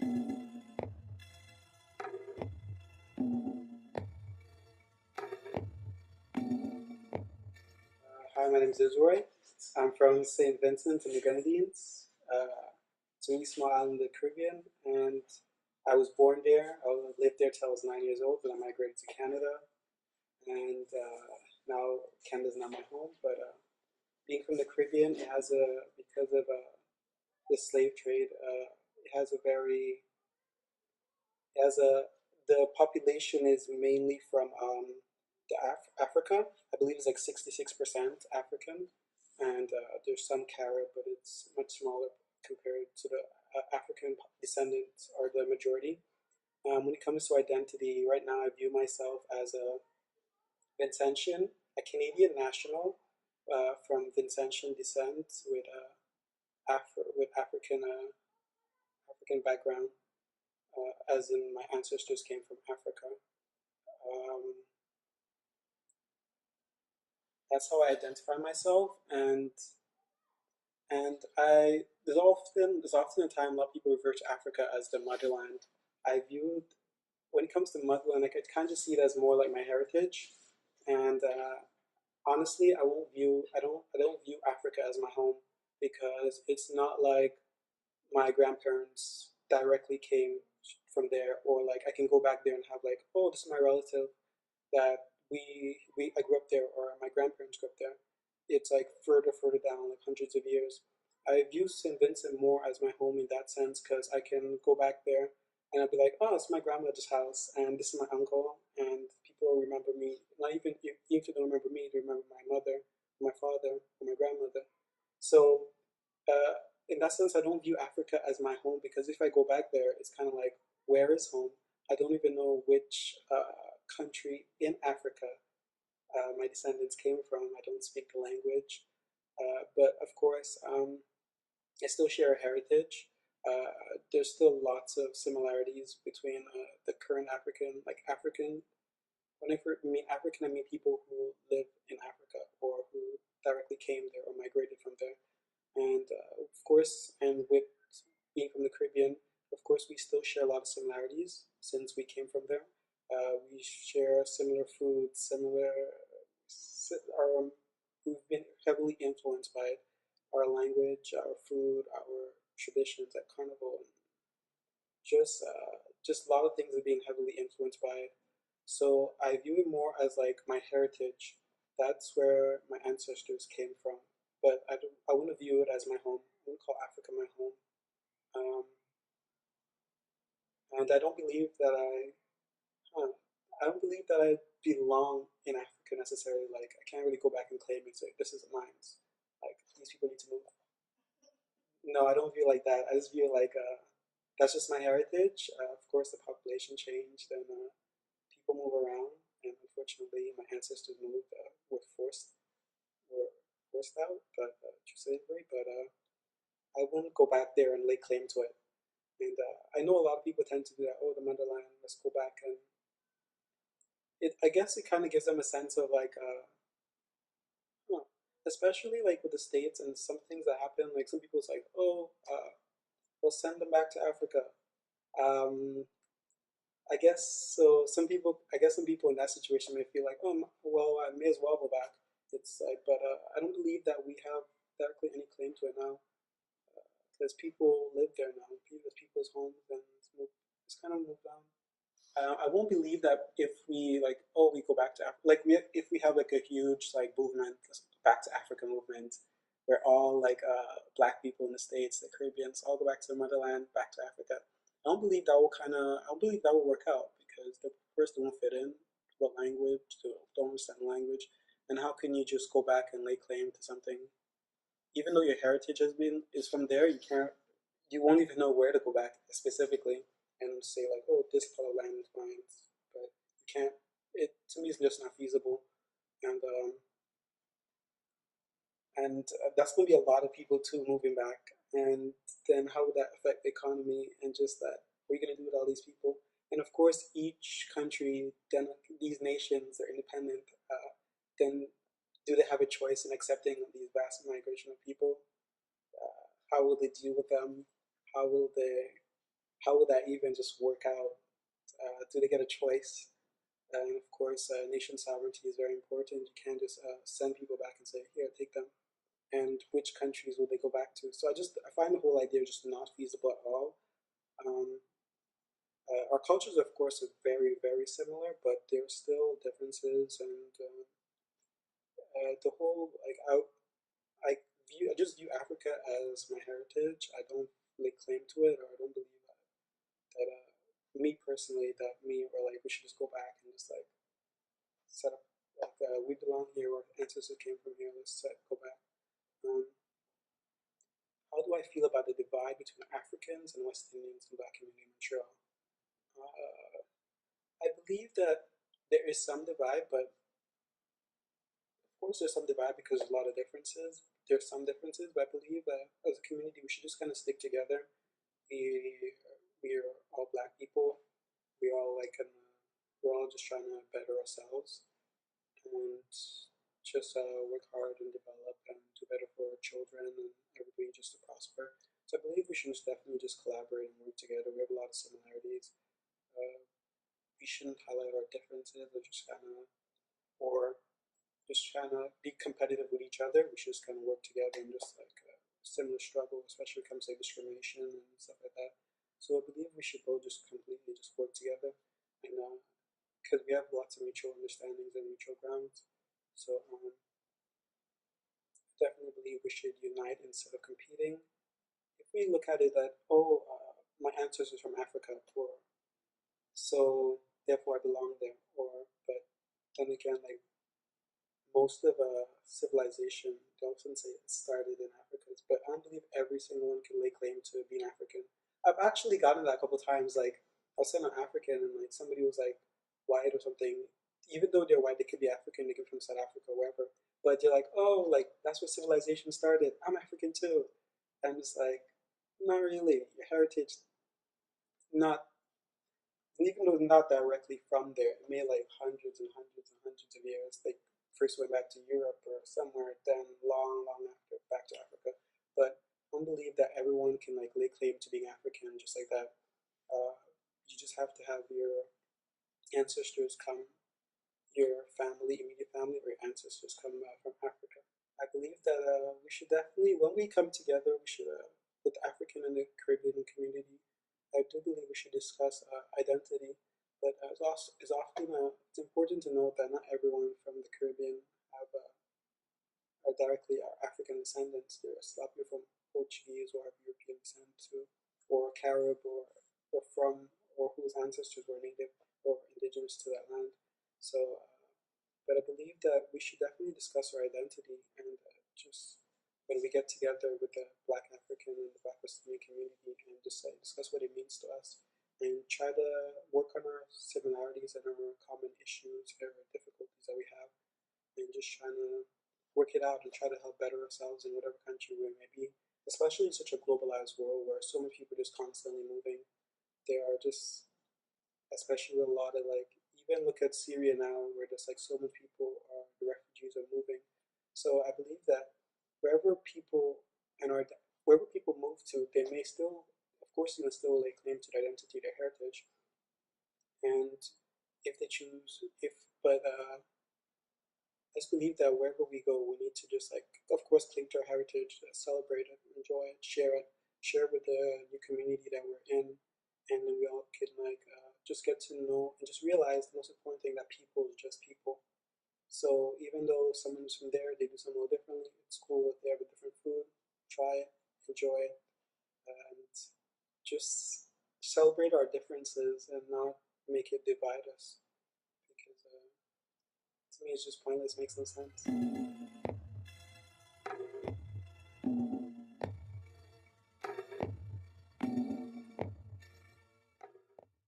Hi, my name is Israel. I'm from St. Vincent and the Grenadines. It's a really small island in the Caribbean, and I was born there. I lived there till I was 9 years old, and I migrated to Canada. And now Canada's not my home, but being from the Caribbean, it has because of the slave trade, it has a very, it has a, the population is mainly from Africa. I believe it's like 66% African, and there's some Carib, but it's much smaller compared to the African descendants are the majority. When it comes to identity, right now I view myself as a Vincentian, a Canadian national from Vincentian descent with African African background, as in my ancestors came from Africa. Um, that's how I identify myself, and there's often a time a lot of people refer to Africa as the motherland. I view it, when it comes to motherland, like I kind of just see it as more like my heritage, and honestly, I don't view Africa as my home because it's not like my grandparents directly came from there, or like I can go back there and have like, oh, this is my relative that we I grew up there, or my grandparents grew up there. It's like further down, like hundreds of years. I view St. Vincent more as my home in that sense because I can go back there and I'll be like, oh, it's my grandmother's house, and this is my uncle, and people will remember me. Not even if they don't remember me, they remember my mother, my father, or my grandmother. So in that sense, I don't view Africa as my home because if I go back there, it's kind of like, where is home? I don't even know which country in Africa my descendants came from. I don't speak the language, but of course, I still share a heritage. There's still lots of similarities between the current African, like African. When I mean African, I mean people who live in Africa or who directly came there or migrated from there. And of course, and with being from the Caribbean, of course, we still share a lot of similarities since we came from there. We share similar foods, our, we've been heavily influenced by our language, our food, our traditions at Carnival, and just a lot of things are being heavily influenced by it. So I view it more as like my heritage. That's where my ancestors came from. But I wouldn't view it as my home. I wouldn't call Africa my home. Um, and huh, I don't believe that I belong in Africa necessarily. Like I can't really go back and claim it. Say this is mine. Like these people need to move. No, I don't view it like that. I just view it like that's just my heritage. Of course, the population changed and people move around, and unfortunately, my ancestors moved were forced out, but through slavery. But I wouldn't go back there and lay claim to it. And I know a lot of people tend to do that. Oh, the motherland. Let's go back, and I guess it kind of gives them a sense of like, huh, especially like with the states and some things that happen. Like some people's like, oh, we'll send them back to Africa. Um, I guess so. I guess some people in that situation may feel like, oh, well, I may as well go back. It's like, but I don't believe that we have directly any claim to it now, because people live there now. It's people's homes, and it's kind of moved on. I won't believe that if we like, oh, we go back to like if we have like a huge like movement, back to Africa movement, where all like black people in the states, the Caribbeans, all go back to the motherland, back to Africa. I don't believe that will work out because the first they won't fit in. What language? They don't understand the language, and how can you just go back and lay claim to something, even though your heritage is from there? You won't even know where to go back specifically and say like, oh, this part of land is mine, but you can't. It to me is just not feasible, and that's going to be a lot of people too moving back, and then how would that affect the economy and just that? What are you going to do with all these people? And of course, each country, then these nations are independent. Then, do they have a choice in accepting these vast migration of people? How will they deal with them? How will they how would that even just work out? Do they get a choice? And of course, nation sovereignty is very important. You can't just send people back and say, here, take them. And which countries will they go back to? So I find the whole idea just not feasible at all. Um, our cultures, of course, are very, very similar, but there are still differences. And the whole, like, I just view Africa as my heritage. I don't like claim to it, or I don't believe that me personally, that me or like we should just go back and just like set up like we belong here, our ancestors came from here. Go back. Um, how do I feel about the divide between Africans and West Indians in Black community in Montreal? Uh, I believe that there is some divide, but of course there's some divide because there's a lot of differences. There's some differences, but I believe that as a community we should just kind of stick together. We are all Black people. We all like we're all just trying to better ourselves and just work hard and develop and do better for our children and everybody just to prosper. So I believe we should just definitely just collaborate and work together. We have a lot of similarities. We shouldn't highlight our differences or just trying to be competitive with each other. We should just kind of work together and just like similar struggle, especially when it comes to like, discrimination and stuff like that. So I believe we should both just completely just work together, and because we have lots of mutual understandings and mutual grounds. So definitely believe we should unite instead of competing. If we look at it that, oh, my ancestors from Africa, or so therefore I belong there, or but then again, like most of civilization, they often say it started in Africa, but I don't believe every single one can lay claim to being African. I've actually gotten that a couple times. Like I was saying I'm African, and like somebody was like white or something. Even though they're white, they could be African. They could be from South Africa, or wherever. But they're like, oh, like that's where civilization started. I'm African too. And I'm just like, not really. Your heritage, not even though not directly from there, it made like hundreds and hundreds and hundreds of years. Like first went back to Europe or somewhere, then long, long after back to Africa. But I don't believe that everyone can like lay claim to being African just like that. You just have to have your ancestors come, your family, immediate family, or your ancestors come from Africa. I believe that we should definitely, when we come together, we should, with the African and the Caribbean community, I do believe we should discuss identity. But it's important to note that not everyone from the Caribbean have are directly African descendants. There are a lot of people from Portuguese or have European descent too, or Carib, or from, or whose ancestors were native or indigenous to that land. So but I believe that we should definitely discuss our identity and just when we get together with the Black African and the Black West Indian community and just discuss what it means to us and try to work on our similarities and our common issues or difficulties that we have and just trying to work it out and try to help better ourselves in whatever country we may be, especially in such a globalized world where so many people are just constantly moving. There are just especially with a lot of like even look at Syria now where there's like so many people are the refugees are moving. So I believe that wherever people and are wherever people move to, they may still of course you can still lay claim to their identity, their heritage. And if they choose if but I just believe that wherever we go we need to just like of course cling to our heritage, celebrate it, enjoy it, share with the new community that we're in, and then we all can like just get to know and just realize the most important thing that people are just people. So even though someone's from there, they do something a little differently. It's cool if they have a different food. Try it, enjoy it, and just celebrate our differences and not make it divide us. Because to me, it's just pointless. Makes no sense.